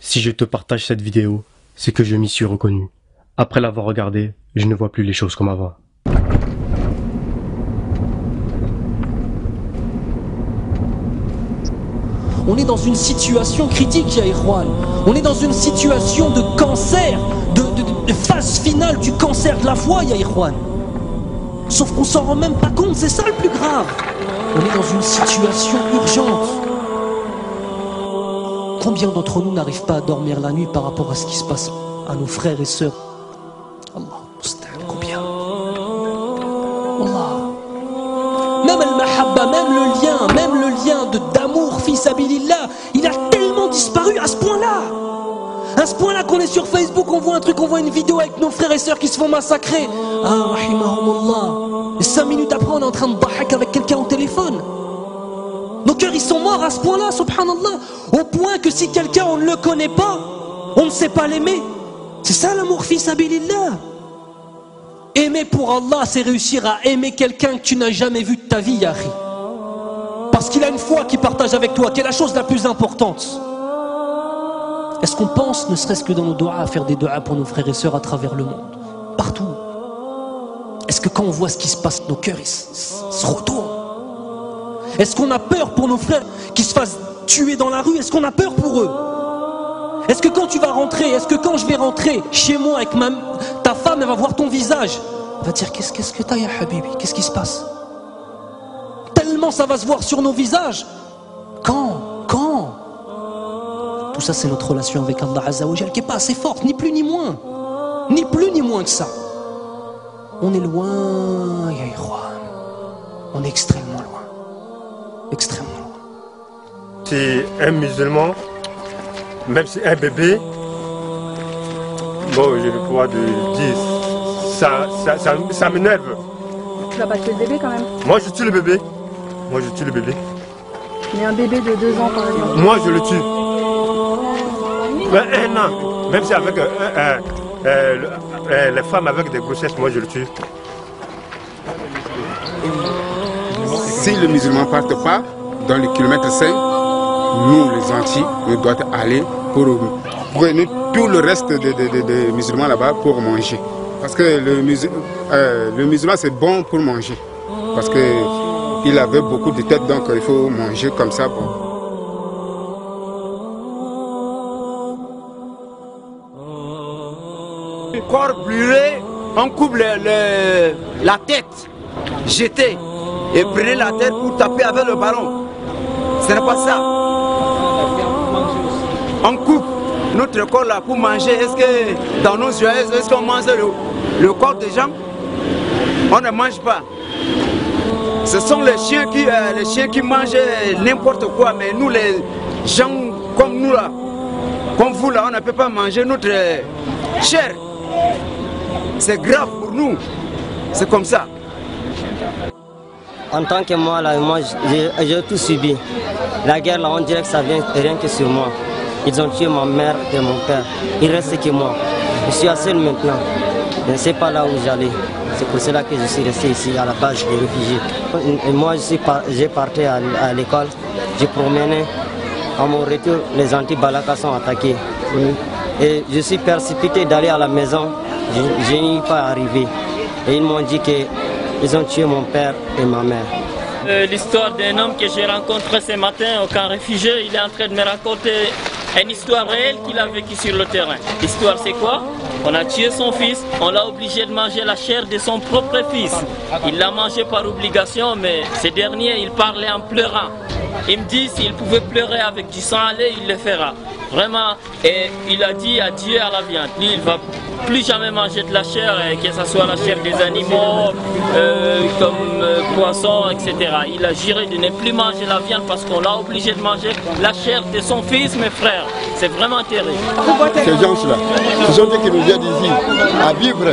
Si je te partage cette vidéo, c'est que je m'y suis reconnu. Après l'avoir regardée, je ne vois plus les choses comme avant. On est dans une situation critique, ya Ikhwan. On est dans une situation de cancer, de phase finale du cancer de la foi, ya Ikhwan. Sauf qu'on s'en rend même pas compte, c'est ça le plus grave. On est dans une situation urgente. Combien d'entre nous n'arrivent pas à dormir la nuit par rapport à ce qui se passe à nos frères et sœurs? Allah, combien? Allah. Même al-mahabba, même le lien d'amour, fils abilillah, il a tellement disparu à ce point-là. À ce point-là qu'on est sur Facebook, on voit un truc, on voit une vidéo avec nos frères et sœurs qui se font massacrer. Ah, rahimahumullah. Et 5 minutes après, on est en train de bahak avec quelqu'un au téléphone. Nos cœurs, ils sont morts à ce point-là, subhanallah. Au point que si quelqu'un, on ne le connaît pas, on ne sait pas l'aimer. C'est ça l'amour, fils abilillah. Aimer pour Allah, c'est réussir à aimer quelqu'un que tu n'as jamais vu de ta vie, Yahri. Parce qu'il a une foi qu'il partage avec toi, qui est la chose la plus importante. Est-ce qu'on pense, ne serait-ce que dans nos doigts, à faire des doigts pour nos frères et sœurs à travers le monde? Partout. Est-ce que quand on voit ce qui se passe, nos cœurs ils se retournent? Est-ce qu'on a peur pour nos frères qui se fassent tuer dans la rue? Est-ce qu'on a peur pour eux? Est-ce que quand tu vas rentrer, est-ce que quand je vais rentrer chez moi avec ta femme, elle va voir ton visage, elle va dire qu'est-ce que t'as, ya Habibi? Qu'est-ce qui se passe? Tellement ça va se voir sur nos visages. Quand tout ça, c'est notre relation avec Allah Azza wa Jal qui n'est pas assez forte, ni plus ni moins. Ni plus ni moins que ça. On est loin, ya Ikhwan. On est extrêmement loin. Extrêmement loin. Si un musulman, même si un bébé, bon, j'ai le pouvoir de dire, ça m'énerve. Tu vas pas tuer le bébé quand même? Moi, je tue le bébé. Moi, je tue le bébé. Mais un bébé de 2 ans, par exemple. Moi, je le tue. Mais 1 an, même si avec les femmes avec des grossesses, moi, je le tue. Si le musulman ne part pas dans le kilomètre 5, nous les Antilles, nous devons aller pour prendre tout le reste des musulmans là-bas pour manger. Parce que le musulman c'est bon pour manger. Parce qu'il avait beaucoup de têtes, donc il faut manger comme ça. Bon. Le corps brûlé, on coupe la tête, jetée. Et prenez la tête pour taper avec le ballon. Ce n'est pas ça. On coupe notre corps là pour manger. Est-ce que dans nos yeux, est-ce qu'on mange le corps des gens? On ne mange pas. Ce sont les chiens qui mangent n'importe quoi. Mais nous, les gens comme nous là, comme vous là, on ne peut pas manger notre chair. C'est grave pour nous. C'est comme ça. En tant que moi, là, j'ai tout subi. La guerre, là, on dirait que ça vient rien que sur moi. Ils ont tué ma mère et mon père. Il reste que moi. Je suis seul maintenant. Je ne sais pas là où j'allais. C'est pour cela que je suis resté ici, à la base des réfugiés. Et moi, j'ai parti à l'école. J'ai promené. À mon retour, les anti-Balaka sont attaqués. Et je suis précipité d'aller à la maison. Je n'y suis pas arrivé. Et ils m'ont dit qu'ils ont tué mon père et ma mère. L'histoire d'un homme que j'ai rencontré ce matin au camp réfugié, il est en train de me raconter une histoire réelle qu'il a vécue sur le terrain. L'histoire c'est quoi? On a tué son fils, on l'a obligé de manger la chair de son propre fils. Il l'a mangé par obligation, mais ce dernier, il parlait en pleurant. Il me dit s'il pouvait pleurer avec du sang à lait, il le fera. Vraiment, et il a dit adieu à la viande. Lui, il ne va plus jamais manger de la chair, que ce soit la chair des animaux, comme poissons, etc. Il a juré de ne plus manger la viande parce qu'on l'a obligé de manger la chair de son fils, mes frères. C'est vraiment terrible. Ces gens-là, ce sont eux qui nous aident ici à vivre.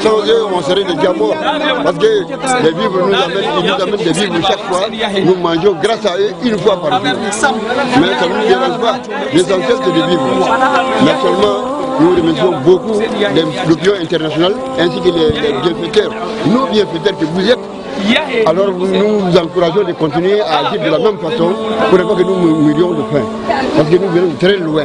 Sans eux, on serait déjà morts. Parce que les vivres ils nous amènent des vivres chaque fois. Nous mangeons grâce à eux une fois par jour. Mais ça ne nous dérange pas. L'essentiel c'est de vivre. Mais seulement, nous remercions beaucoup l'opinion internationale ainsi que les bienfaiteurs. Nos bienfaiteurs que vous êtes. Alors nous nous encourageons de continuer à agir de la même façon pour ne pas que nous mourions de faim. Parce que nous venons de très loin.